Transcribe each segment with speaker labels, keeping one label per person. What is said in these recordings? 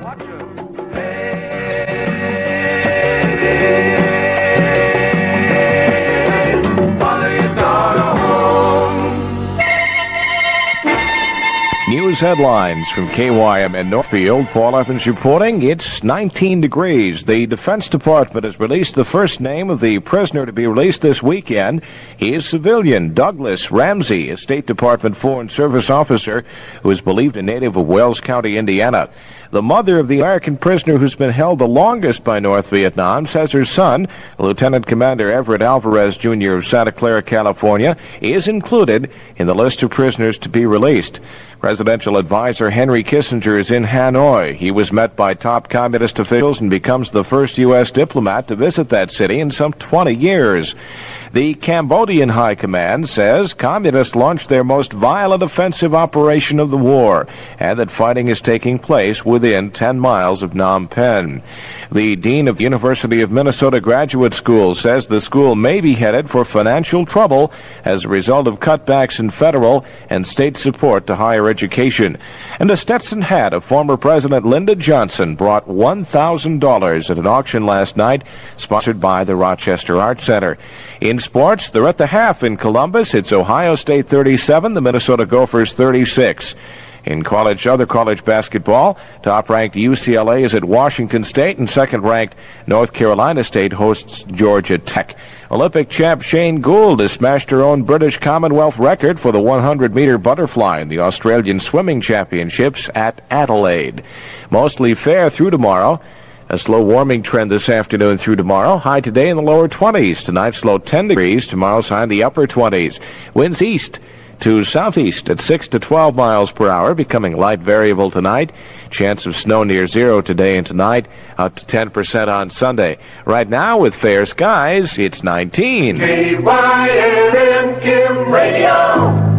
Speaker 1: Watch it.
Speaker 2: News headlines from KYMN Northfield. Paul Evans reporting. It's 19 degrees. The Defense Department has released the first name of the prisoner to be released this weekend. He is civilian Douglas Ramsey, a State Department Foreign Service officer who is believed a native of Wells County, Indiana. The mother of the American prisoner who's been held the longest by North Vietnam says her son, Lieutenant Commander Everett Alvarez, Jr. of Santa Clara, California, is included in the list of prisoners to be released. Presidential advisor Henry Kissinger is in Hanoi. He was met by top communist officials and becomes the first U.S. diplomat to visit that city in some 20 years. The Cambodian High Command says communists launched their most violent offensive operation of the war and that fighting is taking place within 10 miles of Phnom Penh. The dean of the University of Minnesota Graduate School says the school may be headed for financial trouble as a result of cutbacks in federal and state support to higher education. And a Stetson hat of former President Lyndon Johnson brought $1,000 at an auction last night, sponsored by the Rochester Art Center. In sports, they're at the half in Columbus. It's Ohio State 37, the Minnesota Gophers 36. In other college basketball, top-ranked UCLA is at Washington State, and second-ranked North Carolina State hosts Georgia Tech. Olympic champ Shane Gould has smashed her own British Commonwealth record for the 100-meter butterfly in the Australian Swimming Championships at Adelaide. Mostly fair through tomorrow. A slow warming trend this afternoon through tomorrow. High today in the lower 20s. Tonight's low 10 degrees. Tomorrow's high in the upper 20s. Winds east to southeast at 6 to 12 miles per hour, becoming light variable tonight. Chance of snow near zero today and tonight, up to 10% on Sunday. Right now, with fair skies, it's 19.
Speaker 3: KYMN Kim Radio.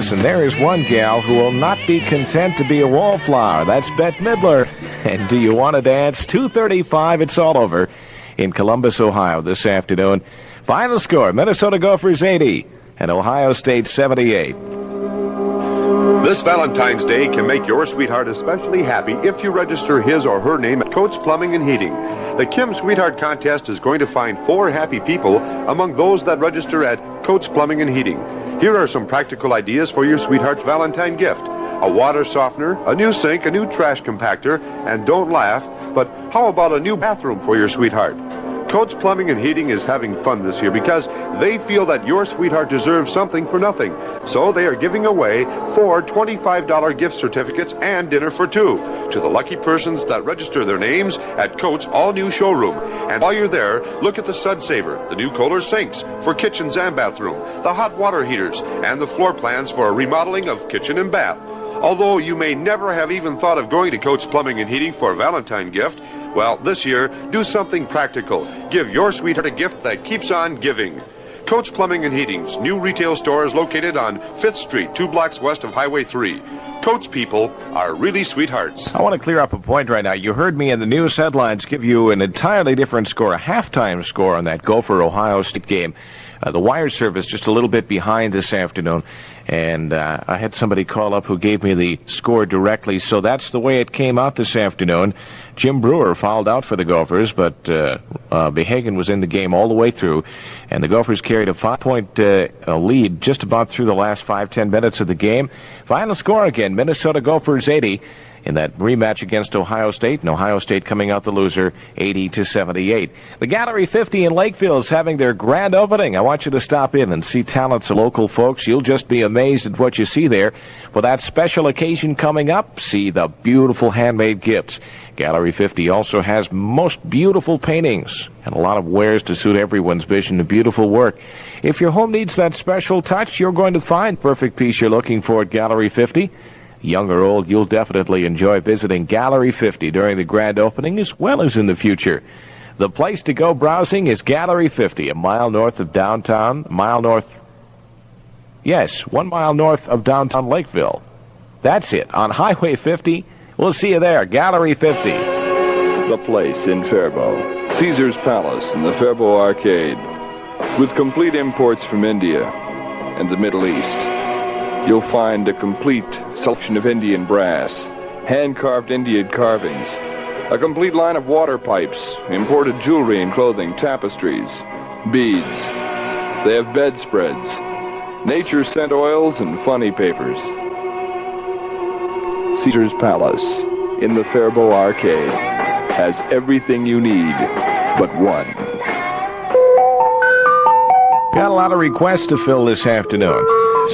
Speaker 2: Listen, there is one gal who will not be content to be a wallflower. That's Bette Midler. And do you want to dance? 2:35, it's all over in Columbus, Ohio this afternoon. Final score, Minnesota Gophers 80 and Ohio State 78.
Speaker 1: This Valentine's Day can make your sweetheart especially happy if you register his or her name at Coates Plumbing and Heating. The Kim Sweetheart Contest is going to find 4 happy people among those that register at Coates Plumbing and Heating. Here are some practical ideas for your sweetheart's Valentine gift. A water softener, a new sink, a new trash compactor, and don't laugh, but how about a new bathroom for your sweetheart? Coates Plumbing and Heating is having fun this year because they feel that your sweetheart deserves something for nothing. So they are giving away 4 $25 gift certificates and dinner for 2 to the lucky persons that register their names at Coates' all-new showroom. And while you're there, look at the Sud Saver, the new Kohler sinks for kitchens and bathroom, the hot water heaters, and the floor plans for a remodeling of kitchen and bath. Although you may never have even thought of going to Coates Plumbing and Heating for a Valentine gift, well, this year, do something practical. Give your sweetheart a gift that keeps on giving. Coates Plumbing and Heating's new retail store is located on 5th Street, 2 blocks west of Highway 3. Coates people are really sweethearts.
Speaker 2: I want to clear up a point right now. You heard me in the news headlines give you an entirely different score, a halftime score on that Gopher-Ohio State game. The wire service just a little bit behind this afternoon, and I had somebody call up who gave me the score directly, so that's the way it came out this afternoon. Jim Brewer fouled out for the Gophers, but Behagen was in the game all the way through, and the Gophers carried a 5-point lead just about through the last 5-10 minutes of the game. Final score again, Minnesota Gophers 80 in that rematch against Ohio State, and Ohio State coming out the loser 80-78. The Gallery 50 in Lakeville is having their grand opening. I want you to stop in and see talents of local folks. You'll just be amazed at what you see there. For that special occasion coming up, see the beautiful handmade gifts. Gallery 50 also has most beautiful paintings and a lot of wares to suit everyone's vision of beautiful work. If your home needs that special touch, you're going to find the perfect piece you're looking for at Gallery 50. Young or old, you'll definitely enjoy visiting Gallery 50 during the grand opening as well as in the future. The place to go browsing is Gallery 50, a mile north of downtown, 1 mile north of downtown Lakeville. That's it, on Highway 50. We'll see you there, Gallery 50.
Speaker 4: The place in Faribault, Caesar's Palace in the Faribault Arcade, with complete imports from India and the Middle East. You'll find a complete selection of Indian brass, hand-carved Indian carvings, a complete line of water pipes, imported jewelry and clothing, tapestries, beads. They have bedspreads, nature scent oils, and funny papers. Caesar's Palace in the Faribault Arcade has everything you need but one.
Speaker 2: Got a lot of requests to fill this afternoon,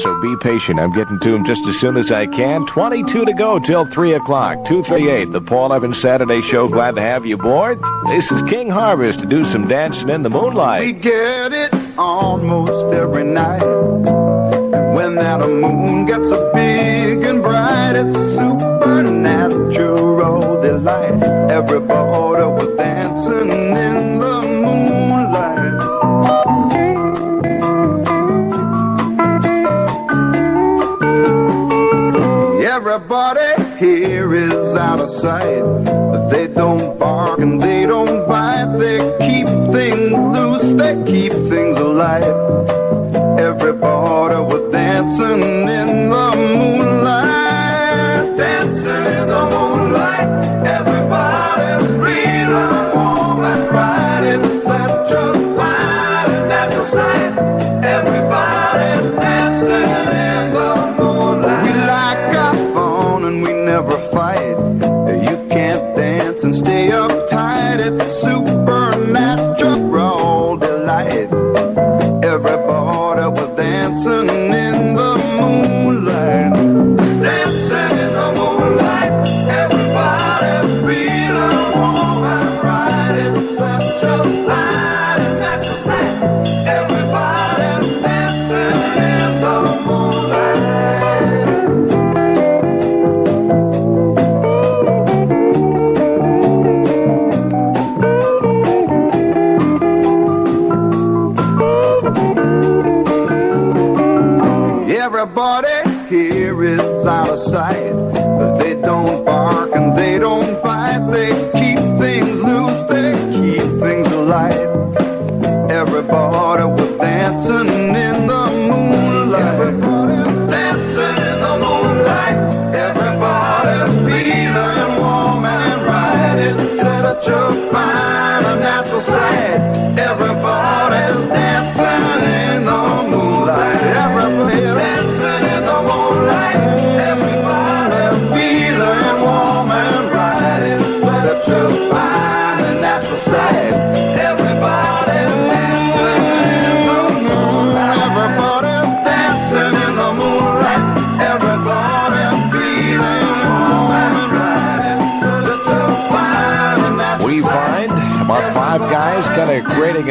Speaker 2: so be patient. I'm getting to them just as soon as I can. 22 to go till 3 o'clock. 2:38, the Paul Evans Saturday Show. Glad to have you aboard. This is King Harvest to do some dancing in the moonlight.
Speaker 5: We get it almost every night. And when that moon gets so big and bright, it's supernatural delight. Everybody was dancing in the moonlight. Everybody here is out of sight. They don't bark and they don't bite. They keep things loose, they keep things alive. Everybody was dancing in the moonlight. Dancing in the moonlight. Everybody's real warm and bright. It's such a fine and natural sight. Everybody's dancing in the moonlight. We like our fun and we never fight. You can't dance and stay uptight. It's supernatural delight. Everybody was dancing in the moonlight. Dancing in the moonlight. Everybody's real warm and bright. It's such a fine and natural sight. Everybody's dancing in the moonlight. Everybody here is out of sight. They don't bark and they don't bite. They keep things loose, they keep things alive. Everybody was dancing in the moonlight. Everybody dancing in the moonlight.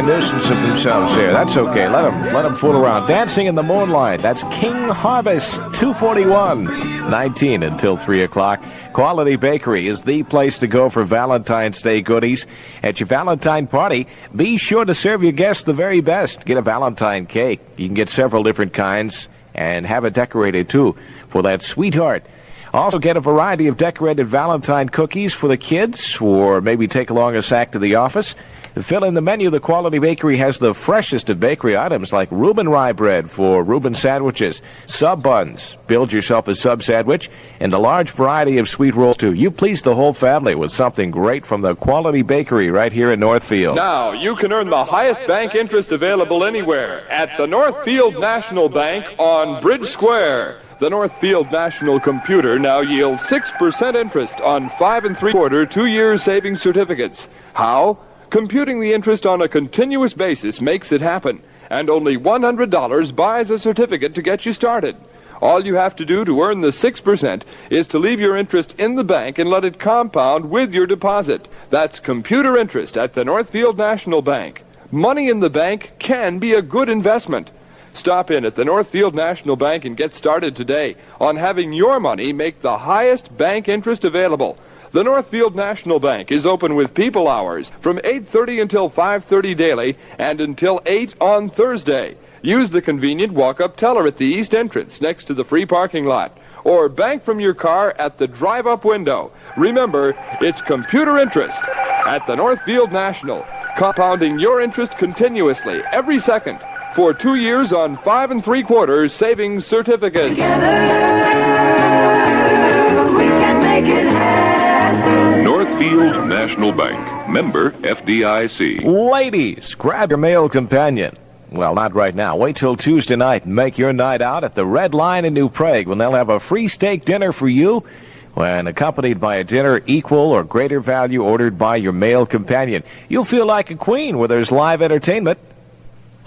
Speaker 2: a nuisance of themselves here. That's okay. Let them fool around. Dancing in the Moonlight. That's King Harvest, 241. 19 until 3 o'clock. Quality Bakery is the place to go for Valentine's Day goodies. At your Valentine party, be sure to serve your guests the very best. Get a Valentine cake. You can get several different kinds and have it decorated, too, for that sweetheart. Also get a variety of decorated Valentine cookies for the kids, or maybe take along a sack to the office. To fill in the menu, the Quality Bakery has the freshest of bakery items like Reuben rye bread for Reuben sandwiches, sub buns, build yourself a sub sandwich, and a large variety of sweet rolls too. You please the whole family with something great from the Quality Bakery right here in Northfield.
Speaker 4: Now, you can earn the highest bank interest available anywhere at the Northfield National Bank on Bridge Square. The Northfield National Computer now yields 6% interest on 5 3/4 2-year savings certificates. How? Computing the interest on a continuous basis makes it happen, and only $100 buys a certificate to get you started. All you have to do to earn the 6% is to leave your interest in the bank and let it compound with your deposit. That's computer interest at the Northfield National Bank. Money in the bank can be a good investment. Stop in at the Northfield National Bank and get started today on having your money make the highest bank interest available. The Northfield National Bank is open with people hours from 8:30 until 5:30 daily and until 8 on Thursday. Use the convenient walk-up teller at the east entrance next to the free parking lot, or bank from your car at the drive-up window. Remember, it's computer interest at the Northfield National, compounding your interest continuously every second for 2 years on 5 3/4 savings certificates.
Speaker 5: Together, we can make it happen.
Speaker 6: Northfield National Bank, member FDIC.
Speaker 2: Ladies, grab your male companion. Well, not right now. Wait till Tuesday night and make your night out at the Red Lion in New Prague when they'll have a free steak dinner for you when accompanied by a dinner equal or greater value ordered by your male companion. You'll feel like a queen where there's live entertainment.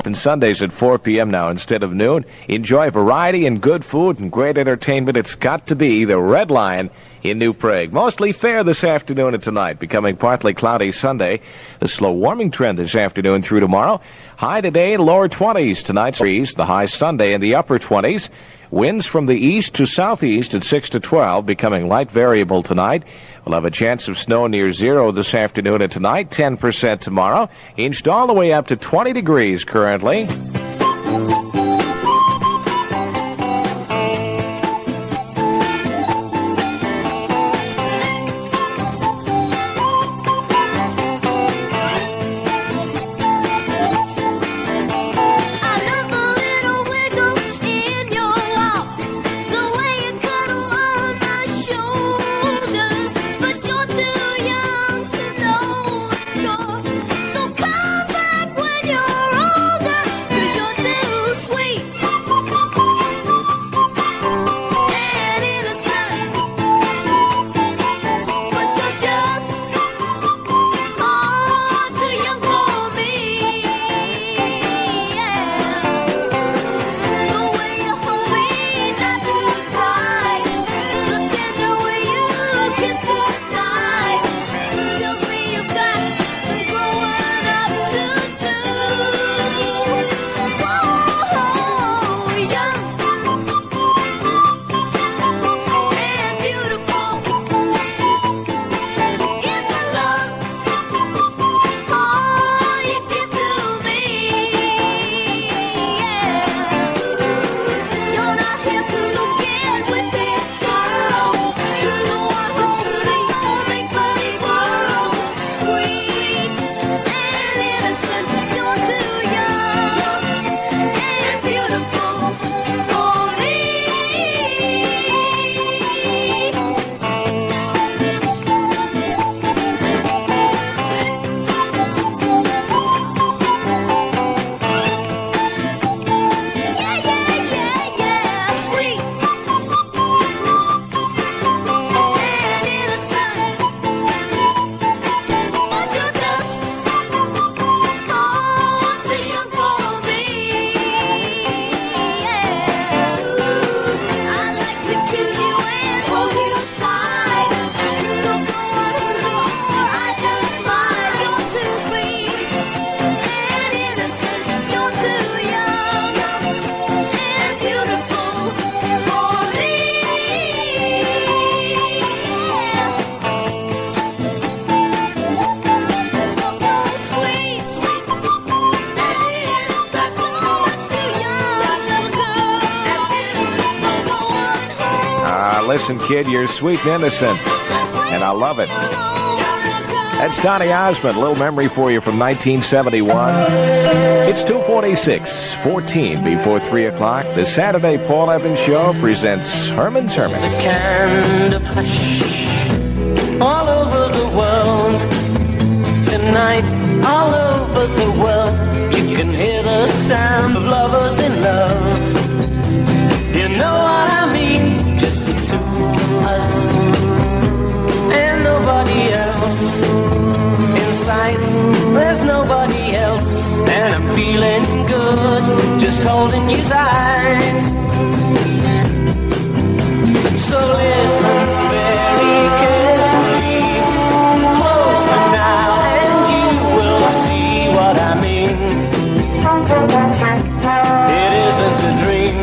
Speaker 2: And Sundays at 4 p.m. now instead of noon. Enjoy variety and good food and great entertainment. It's got to be the Red Lion in New Prague. Mostly fair this afternoon and tonight, becoming partly cloudy Sunday. The slow warming trend this afternoon through tomorrow. High today, lower 20s. Tonight's breeze, the high Sunday in the upper 20s. Winds from the east to southeast at 6 to 12, becoming light variable tonight. We'll have a chance of snow near zero this afternoon and tonight, 10% tomorrow. Inched all the way up to 20 degrees currently.
Speaker 7: So come back when you're older, 'cause you're too sweet.
Speaker 2: Listen, kid, you're sweet and innocent, and I love it. That's Donny Osmond. A little memory for you from 1971. It's 2:46, 14 before 3 o'clock. The Saturday Paul Evans Show presents Herman's Hermit.
Speaker 7: The kind of hush all over the world. Tonight, all over the world, you can hear the sound of lovers in love. You know what I mean? Just the two of us and nobody else. In sight, there's nobody else, and I'm feeling good, just holding you tight. So listen very carefully, closer now, and you will see what I mean. It isn't a dream.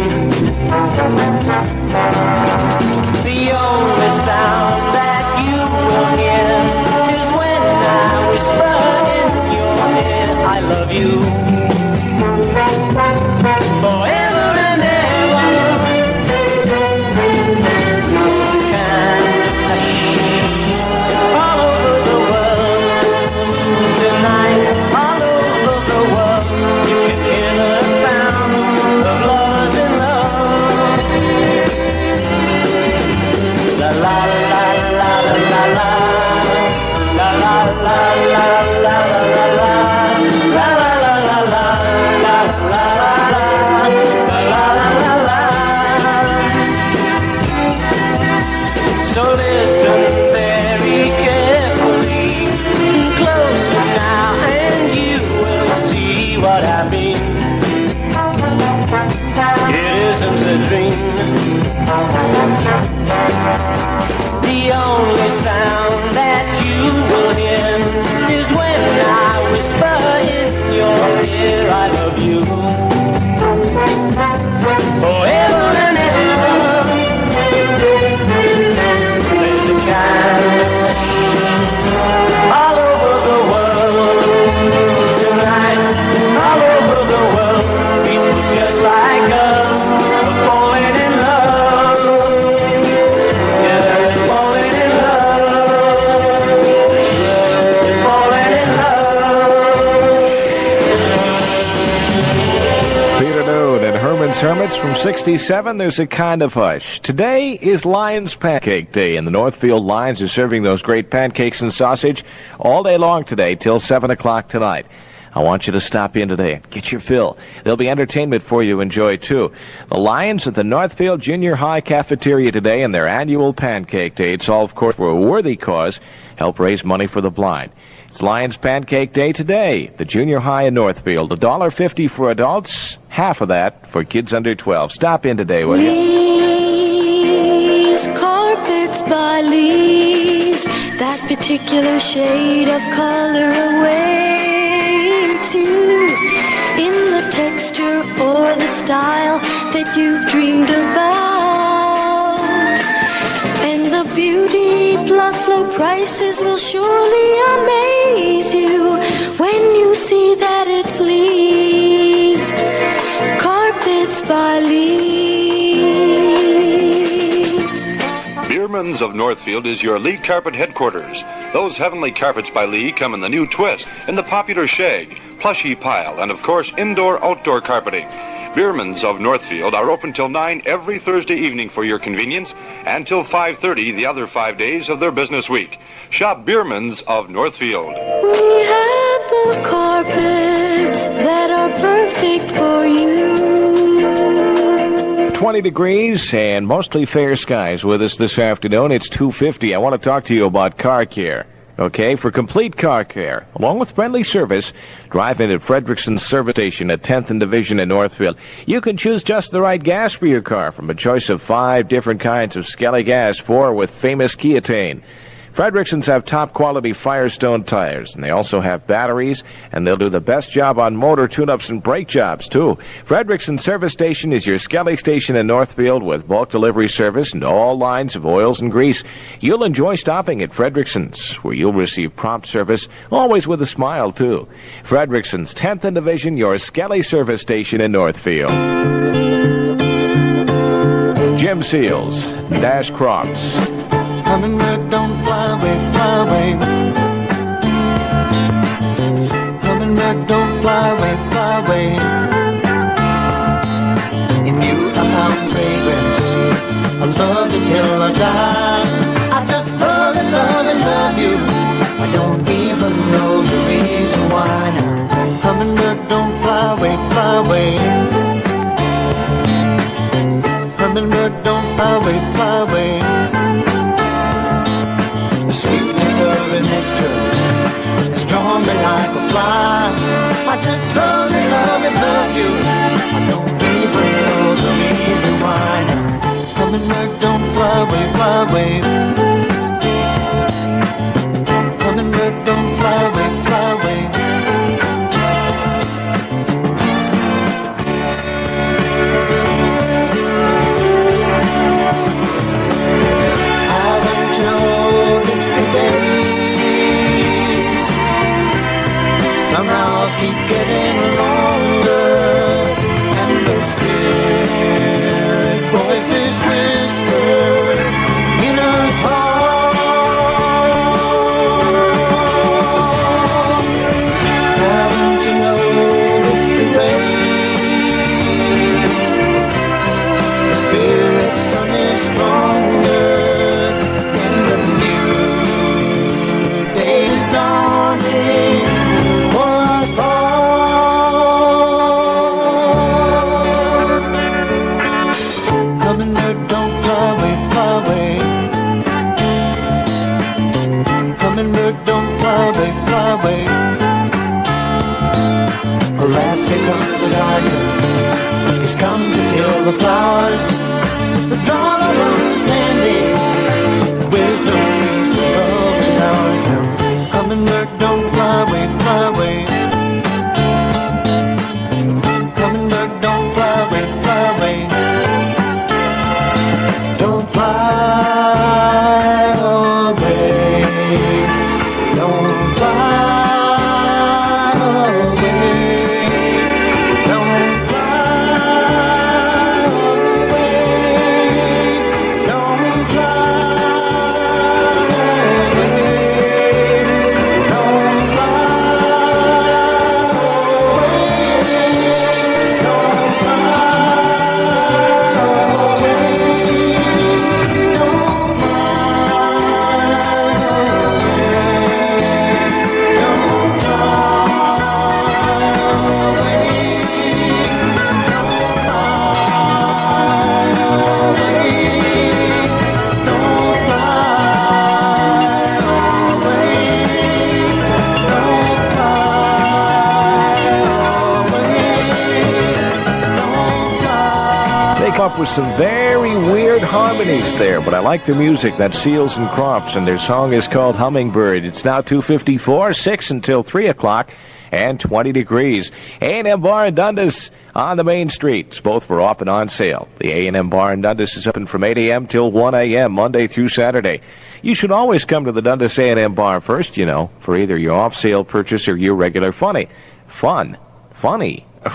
Speaker 7: The only sound that you will hear is when I whisper in your ear, I love you. Forever and ever. There's a kind of hush all over the world. Tonight, all over the world, you can hear the sound of lovers in love. La la la la la la la. La la la la la la la la. La la la la la la la la. So listen very carefully, closer now, and you will see what I mean. It isn't a dream. The only sound that you will hear is when I whisper in your ear, I love you. Forever and ever. There's a kind of hush all over the world. Tonight, all over the world, people just like us are falling in love. Yeah, they're falling in love. They're falling in love.
Speaker 2: Peter Noon and Herman's Hermits from 67. There's a kind of hush. Today is Lions Pancake Day, and the Northfield Lions are serving those great pancakes and sausage all day long today till 7 o'clock tonight. I want you to stop in today and get your fill. There'll be entertainment for you to enjoy, too. The Lions at the Northfield Junior High Cafeteria today and their annual Pancake Day. It's all, of course, for a worthy cause. Help raise money for the blind. It's Lions Pancake Day today. The Junior High in Northfield. $1.50 for adults. Half of that for kids under 12. Stop in today, will you?
Speaker 8: Lee's carpets by Lee's, that particular shade of color away to in the texture or the style that you've dreamed about. And the beauty plus low prices will surely amaze you when you see that it's Lee's Carpets by Lee's.
Speaker 9: Bierman's of Northfield is your Lee Carpet headquarters. Those heavenly carpets by Lee come in the new twist, in the popular shag, plushy pile, and of course indoor-outdoor carpeting. Bierman's of Northfield are open till 9 every Thursday evening for your convenience, and till 5:30 the other 5 days of their business week. Shop Bierman's of Northfield.
Speaker 8: We have the carpets that are perfect for you.
Speaker 2: 20 degrees and mostly fair skies with us this afternoon. It's 2:50. I want to talk to you about car care. Okay, for complete car care, along with friendly service, drive in at Fredrickson's Service Station at 10th and Division in Northfield. You can choose just the right gas for your car from a choice of 5 different kinds of Skelly gas, 4 with famous Keatane. Fredrickson's have top-quality Firestone tires, and they also have batteries, and they'll do the best job on motor tune-ups and brake jobs, too. Fredrickson's Service Station is your Skelly station in Northfield with bulk delivery service and all lines of oils and grease. You'll enjoy stopping at Fredrickson's, where you'll receive prompt service, always with a smile, too. Fredrickson's 10th and Division, your Skelly Service Station in Northfield. Jim Seals, Dash Crofts.
Speaker 5: Hummingbird, don't fly away, fly away. Hummingbird, don't fly away, fly away. In you I found fragrance, I love you till I die. I just love and love and love you. I don't even know the reason why now. Hummingbird, don't fly away, fly away. Hummingbird, don't fly away, fly away. The sweetness of the nectar has drawn me like a fly. I just love and love and love you. I don't even know the reason why now. Hummingbird, don't fly away, fly away. Hummingbird, don't fly away, fly away. Haven't you noticed the days somehow keep getting longer, and those spirit voices whisper in us heart. Haven't you noticed the days the spirit sun is stronger, and the new day is dawning for us all. Hummingbird, don't fly away, fly away. Hummingbird, don't fly away, fly away. Alas, here comes the tiger. He's come to kill the flowers. The dawn of understanding, wisdom, peace, and love is ours now. Hummingbird, don't fly away, fly away. Hummingbird, don't fly away, fly away. Don't fly away. Don't fly away. Don't fly away. Don't fly away. Don't
Speaker 2: Up with some very weird harmonies there, but I like the music. That's Seals and Crofts, and their song is called Hummingbird. It's now 2:54, 6 until 3 o'clock, and 20 degrees. A&M Bar in Dundas on the main streets. Both were off and on sale. The A&M Bar in Dundas is open from 8 a.m. till 1 a.m., Monday through Saturday. You should always come to the Dundas A&M Bar first, you know, for either your off-sale purchase or your regular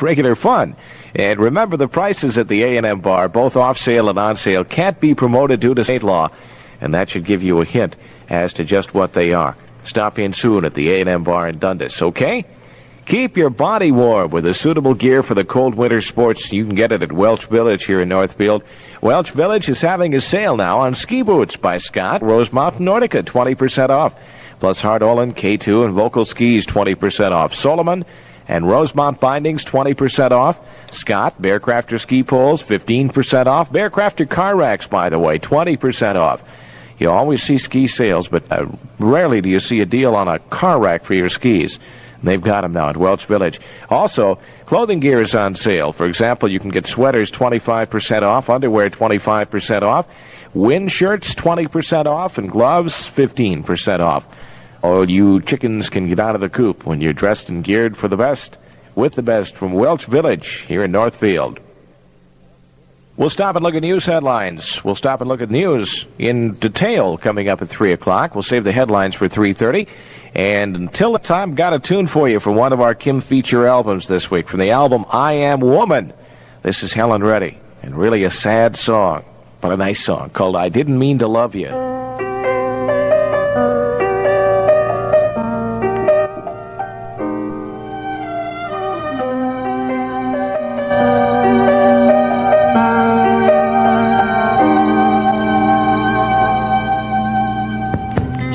Speaker 2: regular fun. And remember, the prices at the A&M Bar, both off-sale and on-sale, can't be promoted due to state law, and that should give you a hint as to just what they are. Stop in soon at the A&M Bar in Dundas, okay? Keep your body warm with the suitable gear for the cold winter sports. You can get it at Welch Village here in Northfield. Welch Village is having a sale now on ski boots by Scott, Rosemount, Nordica, 20% off. Plus Hard-Olin, K2, and Vocal Skis, 20% off. Solomon and Rosemount Bindings, 20% off. Scott, Bearcrafter ski poles, 15% off. Bearcrafter car racks, by the way, 20% off. You always see ski sales, but rarely do you see a deal on a car rack for your skis. They've got them now at Welch Village. Also, clothing gear is on sale. For example, you can get sweaters 25% off, underwear 25% off, wind shirts 20% off, and gloves 15% off. All you chickens can get out of the coop when you're dressed and geared for the best. With the best from Welch Village here in Northfield. We'll stop and look at news headlines. We'll stop and look at news in detail coming up at 3 o'clock. We'll save the headlines for 3:30. And until that time, got a tune for you from one of our Kim feature albums this week. From the album I Am Woman, this is Helen Reddy, and really a sad song. What a nice song called I Didn't Mean to Love You.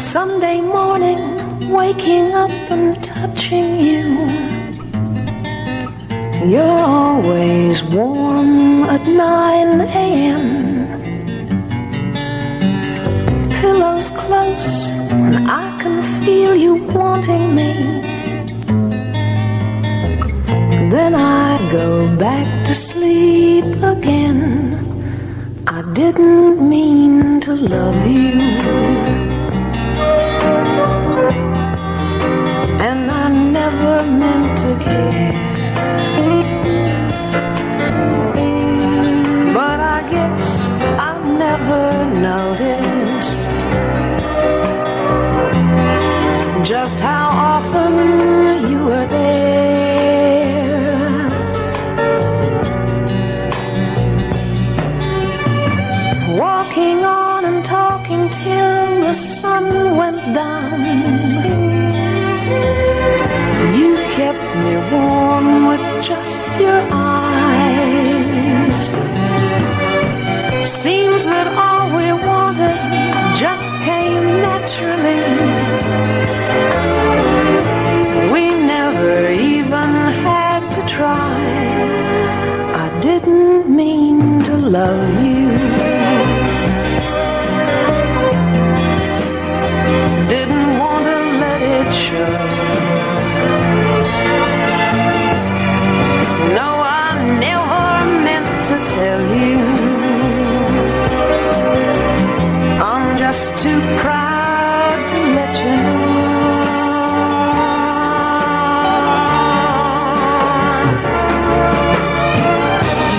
Speaker 8: Sunday morning, waking up and touching you. You're always warm at 9 a.m. Pillows close, and I can feel you wanting me. Then I go back to sleep again. I didn't mean to love you. And I never meant to care. But I guess I never noticed just how often you were there. Walking on and talking till the sun went down. You kept me warm with just your eyes. Seems that all we wanted just came naturally. We never even had to try. I didn't mean to love you. Didn't want to let it show. No, I never meant to tell you. I'm just too proud to let you know.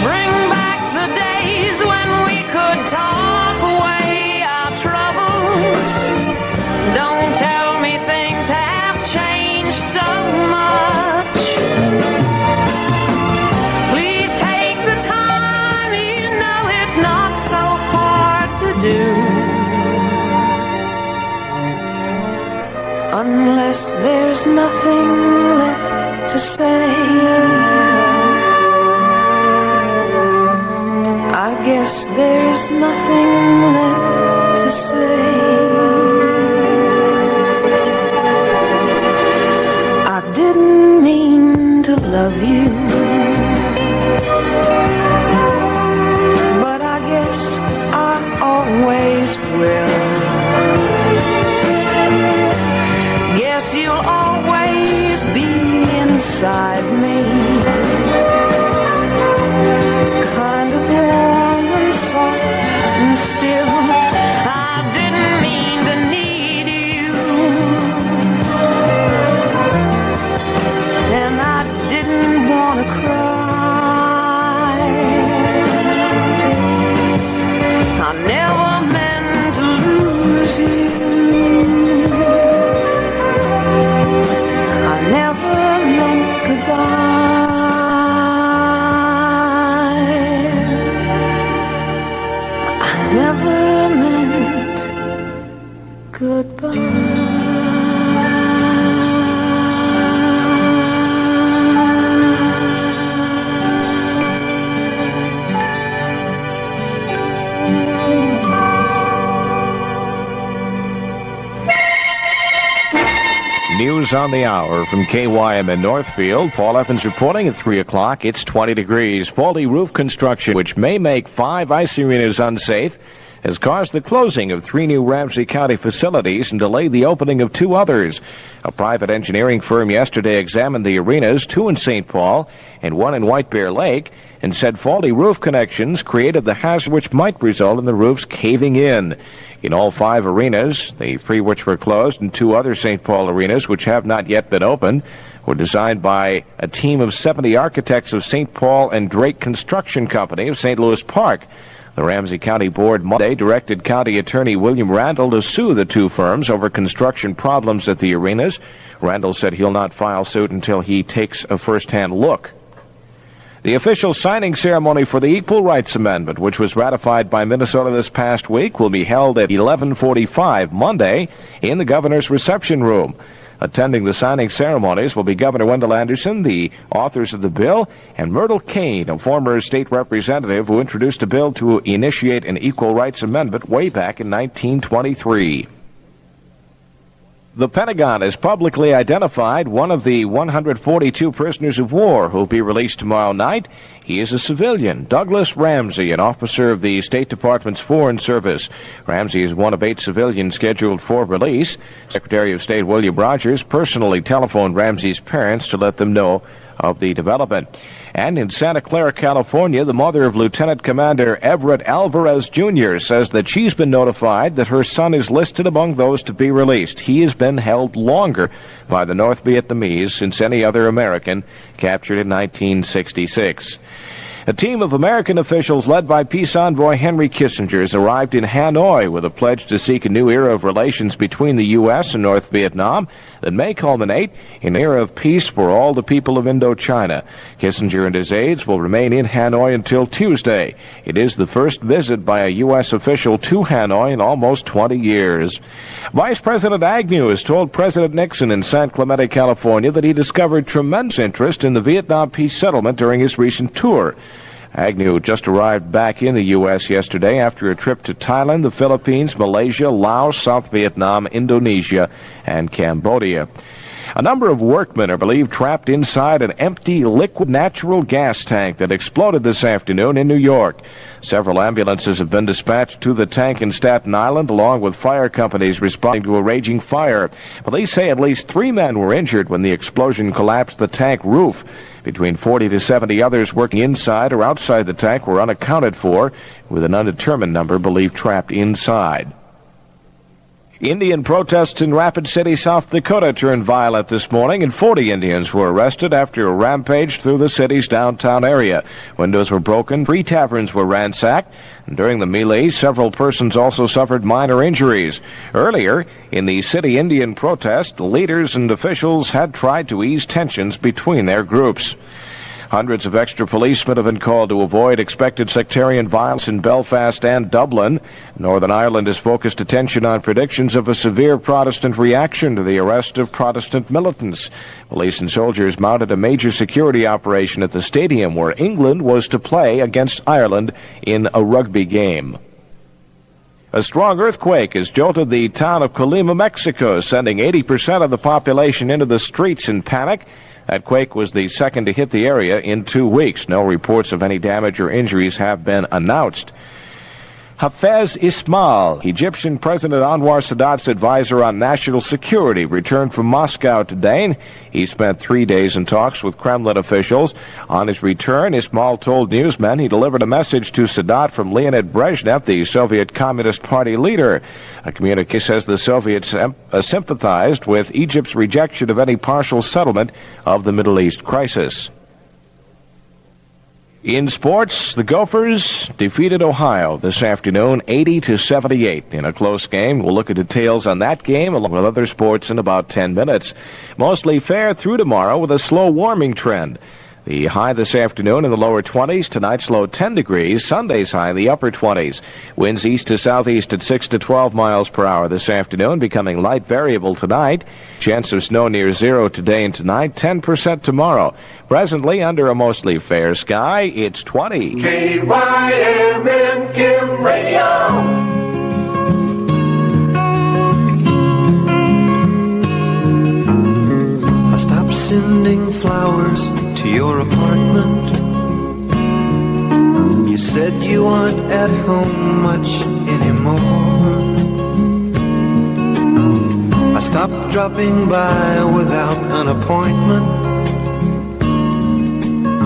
Speaker 8: Bring back the days when we could talk away our troubles. Don't tell me things have changed so much. Please take the time, you know it's not so hard to do. Unless there's nothing left to say, I guess there's nothing left to say. I didn't mean to love you, but I guess I always will. Guess you'll always be inside me, kind of warm and soft and still. I didn't mean to need you, and I didn't want to cry. I never meant to lose you. I never meant goodbye. I never meant goodbye.
Speaker 2: News on the hour from KYMN Northfield. Paul Evans reporting at 3 o'clock. It's 20 degrees. Faulty roof construction, which may make 5 ice arenas unsafe, has caused the closing of 3 new Ramsey County facilities and delayed the opening of 2 others. A private engineering firm yesterday examined the arenas, 2 in St. Paul and 1 in White Bear Lake, and said faulty roof connections created the hazard which might result in the roofs caving in. In all 5 arenas, the 3 which were closed and 2 other St. Paul arenas which have not yet been opened, were designed by a team of 70 architects of St. Paul and Drake Construction Company of St. Louis Park. The Ramsey County Board Monday directed County Attorney William Randall to sue the 2 firms over construction problems at the arenas. Randall said he'll not file suit until he takes a first-hand look. The official signing ceremony for the Equal Rights Amendment, which was ratified by Minnesota this past week, will be held at 11:45 Monday in the governor's reception room. Attending the signing ceremonies will be Governor Wendell Anderson, the authors of the bill, and Myrtle Cain, a former state representative who introduced a bill to initiate an Equal Rights Amendment way back in 1923. The Pentagon has publicly identified one of the 142 prisoners of war who will be released tomorrow night. He is a civilian, Douglas Ramsey, an officer of the State Department's Foreign Service. Ramsey is one of 8 civilians scheduled for release. Secretary of State William Rogers personally telephoned Ramsey's parents to let them know of the development. And in Santa Clara, California, the mother of Lieutenant Commander Everett Alvarez Jr. says that she's been notified that her son is listed among those to be released. He has been held longer by the North Vietnamese since any other American captured in 1966. A team of American officials led by peace envoy Henry Kissinger has arrived in Hanoi with a pledge to seek a new era of relations between the U.S. and North Vietnam that may culminate in an era of peace for all the people of Indochina. Kissinger and his aides will remain in Hanoi until Tuesday. It is the first visit by a U.S. official to Hanoi in almost 20 years. Vice President Agnew has told President Nixon in San Clemente, California, that he discovered tremendous interest in the Vietnam peace settlement during his recent tour. Agnew just arrived back in the U.S. yesterday after a trip to Thailand, the Philippines, Malaysia, Laos, South Vietnam, Indonesia, and Cambodia. A number of workmen are believed trapped inside an empty liquid natural gas tank that exploded this afternoon in New York. Several ambulances have been dispatched to the tank in Staten Island, along with fire companies responding to a raging fire. Police say at least 3 men were injured when the explosion collapsed the tank roof. Between 40 to 70 others working inside or outside the tank were unaccounted for, with an undetermined number believed trapped inside. Indian protests in Rapid City, South Dakota turned violent this morning, and 40 Indians were arrested after a rampage through the city's downtown area. Windows were broken, 3 taverns were ransacked, and during the melee, several persons also suffered minor injuries. Earlier, in the city Indian protest, leaders and officials had tried to ease tensions between their groups. Hundreds of extra policemen have been called to avoid expected sectarian violence in Belfast and Dublin. Northern Ireland has focused attention on predictions of a severe Protestant reaction to the arrest of Protestant militants. Police and soldiers mounted a major security operation at the stadium where England was to play against Ireland in a rugby game. A strong earthquake has jolted the town of Colima, Mexico, sending 80% of the population into the streets in panic. That quake was the second to hit the area in 2 weeks. No reports of any damage or injuries have been announced. Hafez Ismail, Egyptian President Anwar Sadat's advisor on national security, returned from Moscow today. He spent 3 days in talks with Kremlin officials. On his return, Ismail told newsmen he delivered a message to Sadat from Leonid Brezhnev, the Soviet Communist Party leader. A communique says the Soviets sympathized with Egypt's rejection of any partial settlement of the Middle East crisis. In sports, the Gophers defeated Ohio this afternoon 80-78 in a close game. We'll look at details on that game along with other sports in about 10 minutes. Mostly fair through tomorrow with a slow warming trend. The high this afternoon in the lower 20s, tonight's low 10 degrees, Sunday's high in the upper 20s. Winds east to southeast at 6 to 12 miles per hour this afternoon, becoming light variable tonight. Chance of snow near 0 today and tonight, 10% tomorrow. Presently, under a mostly fair sky, it's 20.
Speaker 3: KYMN Kim Radio.
Speaker 5: Sending flowers to your apartment. You said you aren't at home much anymore. I stopped dropping by without an appointment,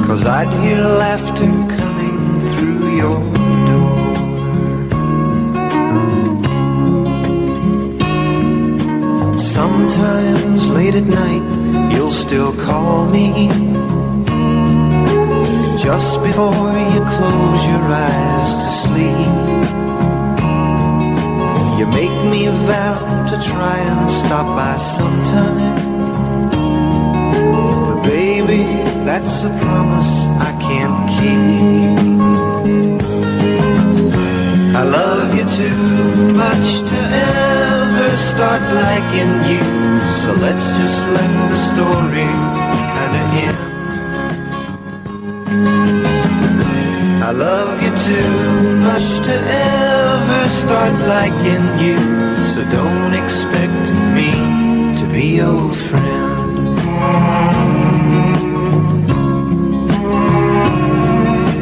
Speaker 5: 'cause I'd hear laughter coming through your door. Sometimes late at night you'll still call me, just before you close your eyes to sleep. You make me vow to try and stop by sometime, but baby, that's a promise I can't I love you too much to ever start liking you, so let's just let the story kinda end. I love you too much to ever start liking you, so don't expect me to be your friend.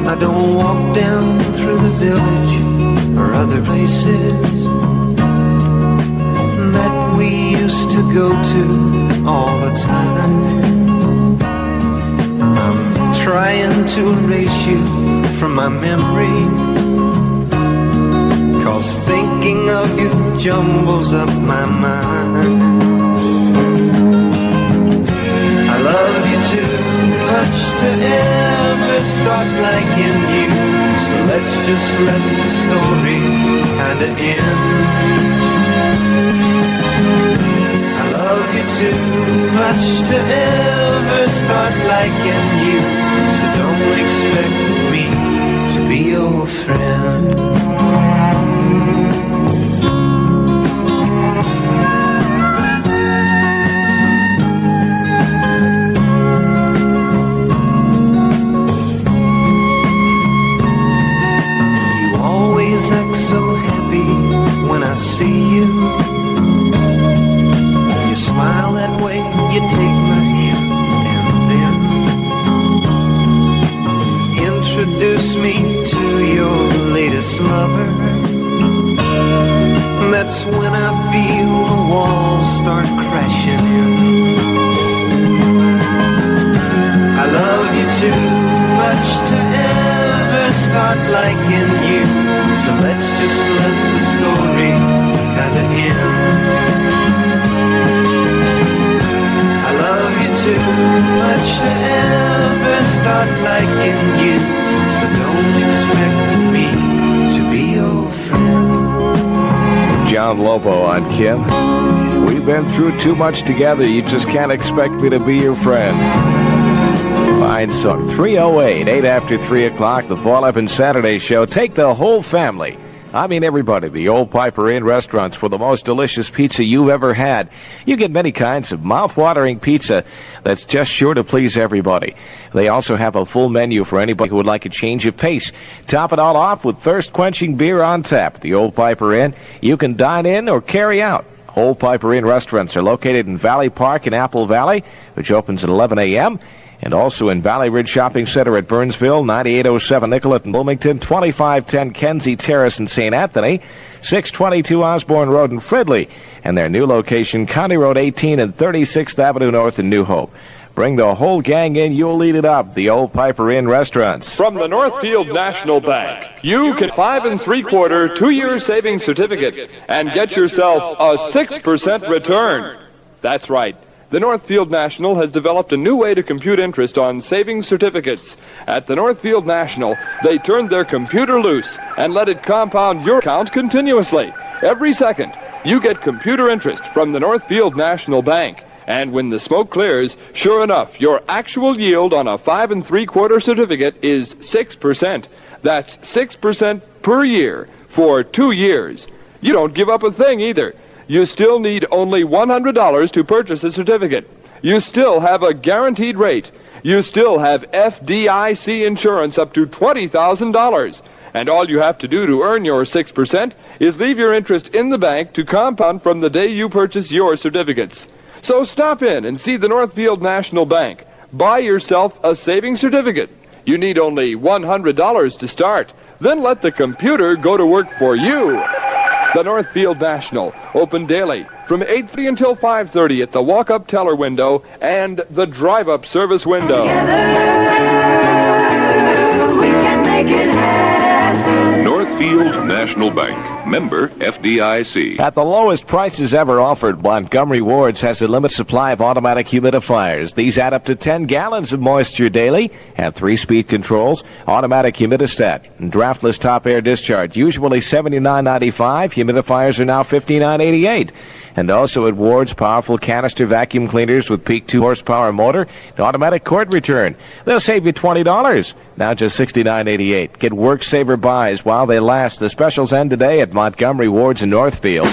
Speaker 5: I don't walk down through the village or other places that we used to go to all the time. I'm trying to erase you from my memory, 'cause thinking of you jumbles up my mind. I love you too much to ever start liking you, so let's just let the story kinda end. I love you too much to ever start liking you, so don't expect me to be your friend. See you. You smile that way, you take my hand, and then introduce me to your latest lover. That's when I feel the walls start crashing in. I love you too much to ever start liking you, so let's just let the story kinda end. I love you too much to ever start liking you, so don't expect me to be your friend.
Speaker 2: John Lobo on Kim. We've been through too much together. You just can't expect me to be your friend. Fine song. 3:08, 8 after 3 o'clock, the Fall Up and Saturday show. Take the whole family. I mean everybody, the Old Piper Inn restaurants for the most delicious pizza you've ever had. You get many kinds of mouth-watering pizza that's just sure to please everybody. They also have a full menu for anybody who would like a change of pace. Top it all off with thirst-quenching beer on tap at the Old Piper Inn. You can dine in or carry out. Old Piper Inn restaurants are located in Valley Park in Apple Valley, which opens at 11 a.m., and also in Valley Ridge Shopping Center at Burnsville, 9807 Nicollet in Bloomington, 2510 Kenzie Terrace in St. Anthony, 622 Osborne Road in Fridley, and their new location, County Road 18 and 36th Avenue North in New Hope. Bring the whole gang in, you'll eat it up. The Old Piper Inn restaurants.
Speaker 4: From the Northfield National Bank, you can 5 3/4 2-year savings certificate and get yourself a 6% return. That's right. The Northfield National has developed a new way to compute interest on savings certificates. At the Northfield National, they turned their computer loose and let it compound your account continuously. Every second, you get computer interest from the Northfield National Bank. And when the smoke clears, sure enough, your actual yield on a 5 3/4 certificate is 6%. That's 6% per year for 2 years. You don't give up a thing either. You still need only $100 to purchase a certificate. You still have a guaranteed rate. You still have FDIC insurance up to $20,000. And all you have to do to earn your 6% is leave your interest in the bank to compound from the day you purchase your certificates. So stop in and see the Northfield National Bank. Buy yourself a savings certificate. You need only $100 to start. Then let the computer go to work for you. The Northfield National, open daily from 8:30 until 5:30 at the walk-up teller window and the drive-up service window.
Speaker 6: Northfield National Bank, member FDIC.
Speaker 2: At the lowest prices ever offered, Montgomery Ward's has a limited supply of automatic humidifiers. These add up to 10 gallons of moisture daily, have 3-speed controls, automatic humidistat, and draftless top air discharge. Usually $79.95. Humidifiers are now $59.88. And also at Ward's, powerful canister vacuum cleaners with peak 2-horsepower motor and automatic cord return. They'll save you $20. Now just $69.88. Get work-saver buys while they last. The specials end today at Montgomery, Ward's, and Northfield.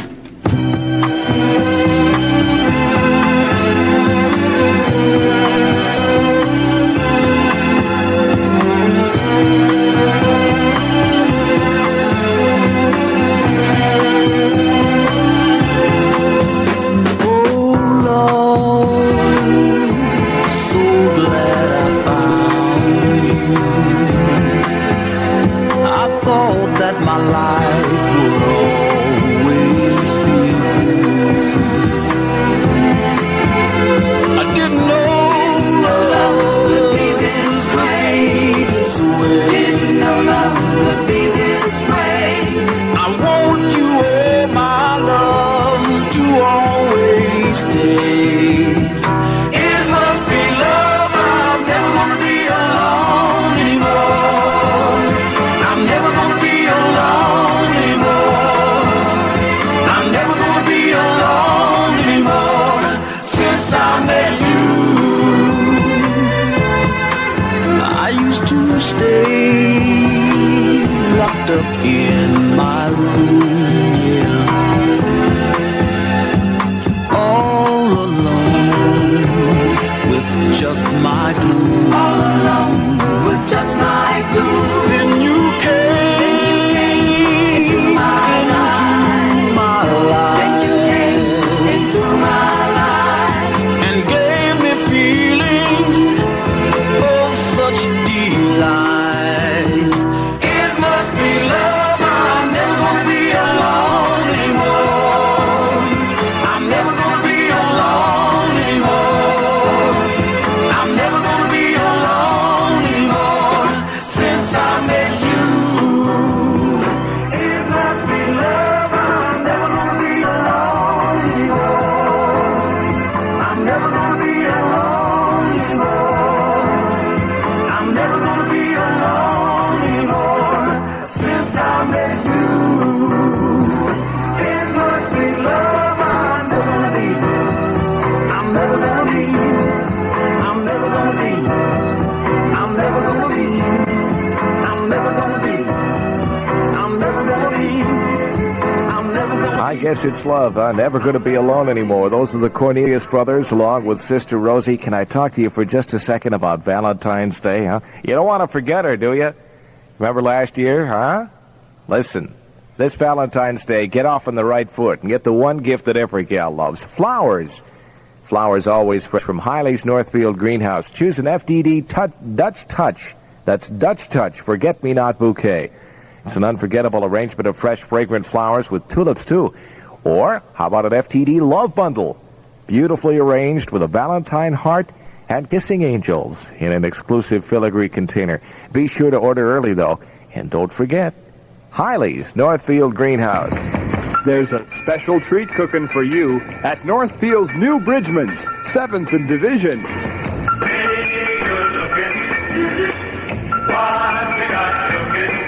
Speaker 5: In my room, yeah, all alone with just my glue. All alone with just my glue. Then you came into my life. Then you came into my life and gave me feelings of such delight.
Speaker 2: I guess it's love. I'm never going to be alone anymore. Those are the Cornelius brothers, along with Sister Rosie. Can I talk to you for just a second about Valentine's Day, huh? You don't want to forget her, do you? Remember last year, huh? Listen, this Valentine's Day, get off on the right foot and get the one gift that every gal loves. Flowers. Flowers always fresh from Hiley's Northfield Greenhouse. Choose an FDD Dutch Touch. That's Dutch Touch Forget-Me-Not Bouquet. It's an unforgettable arrangement of fresh, fragrant flowers with tulips, too. Or, how about an FTD Love Bundle? Beautifully arranged with a Valentine heart and kissing angels in an exclusive filigree container. Be sure to order early, though. And don't forget, Hiley's Northfield Greenhouse.
Speaker 10: There's a special treat cooking for you at Northfield's new Bridgman's, 7th in Division.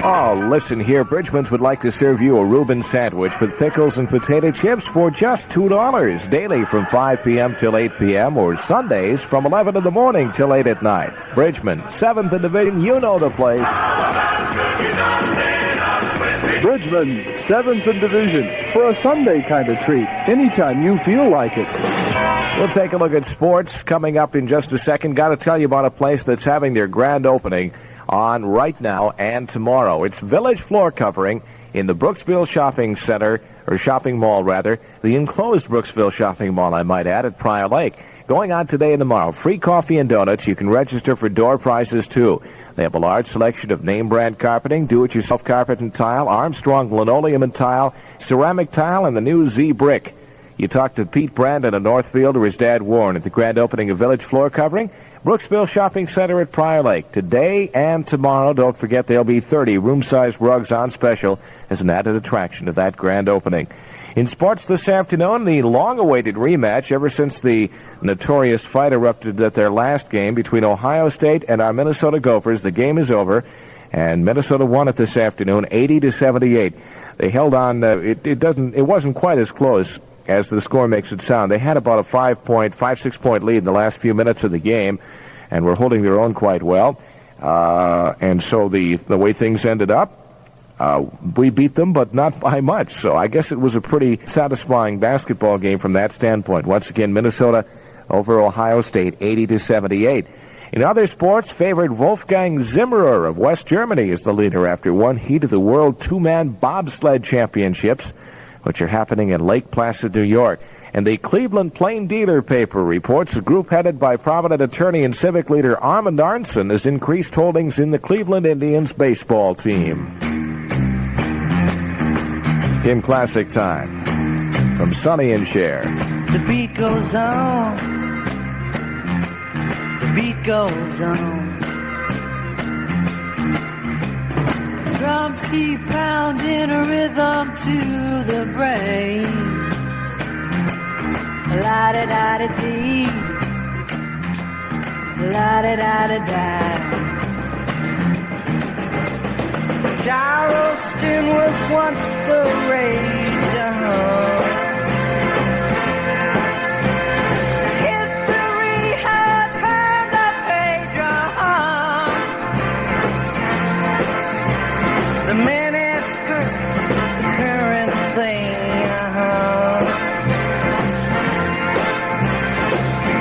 Speaker 2: Oh, listen here. Bridgman's would like to serve you a Reuben sandwich with pickles and potato chips for just $2 daily from 5 p.m. till 8 p.m. or Sundays from 11 in the morning till 8 at night. Bridgman, 7th in Division. You know the place.
Speaker 10: Bridgman's, 7th in Division, for a Sunday kind of treat, anytime you feel like it.
Speaker 2: We'll take a look at sports coming up in just a second. Got to tell you about a place that's having their grand opening on right now and tomorrow. It's Village Floor Covering in the Brooksville Shopping Center, or Shopping Mall, rather. The enclosed Brooksville Shopping Mall, I might add, at Prior Lake. Going on today and tomorrow. Free coffee and donuts. You can register for door prizes, too. They have a large selection of name-brand carpeting, do-it-yourself carpet and tile, Armstrong linoleum and tile, ceramic tile, and the new Z Brick. You talk to Pete Brandon of Northfield or his dad Warren at the grand opening of Village Floor Covering, Brooksville Shopping Center at Prior Lake. Today and tomorrow, don't forget, there'll be 30 room-size rugs on special as an added attraction to that grand opening. In sports this afternoon, the long-awaited rematch ever since the notorious fight erupted at their last game between Ohio State and our Minnesota Gophers. The game is over, and Minnesota won it this afternoon, 80-78. They held on. It wasn't quite as close as the score makes it sound. They had about a 6 point lead in the last few minutes of the game, and were holding their own quite well. And so the way things ended up, we beat them, but not by much. So I guess it was a pretty satisfying basketball game from that standpoint. Once again, Minnesota over Ohio State, 80-78. In other sports, favorite Wolfgang Zimmerer of West Germany is the leader after one heat of the World Two-Man Bobsled Championships, which are happening in Lake Placid, New York. And the Cleveland Plain Dealer paper reports a group headed by prominent attorney and civic leader Armand Arnson has increased holdings in the Cleveland Indians baseball team. Kim Classic time from Sonny and Cher.
Speaker 7: The beat goes on. The beat goes on. Drums keep pounding a rhythm to the brain. La-da-da-da-dee, la-da-da-da-da. Charleston was once the rage, History has turned the page, The miniskirt's the current thing,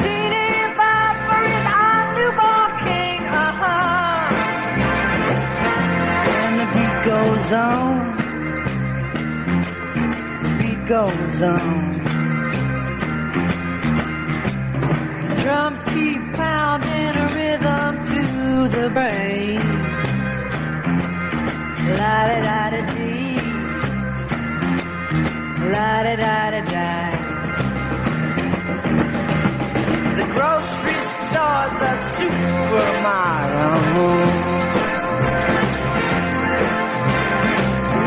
Speaker 7: Teeny Bopper is our newborn king, And the beat goes on. The beat goes on. Drums keep pounding a rhythm to the brain. La-da-da-da-dee, la-da-da-da-da. The grocery store, the supermarket.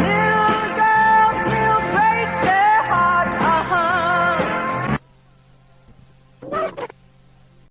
Speaker 7: Little girls will break their hearts,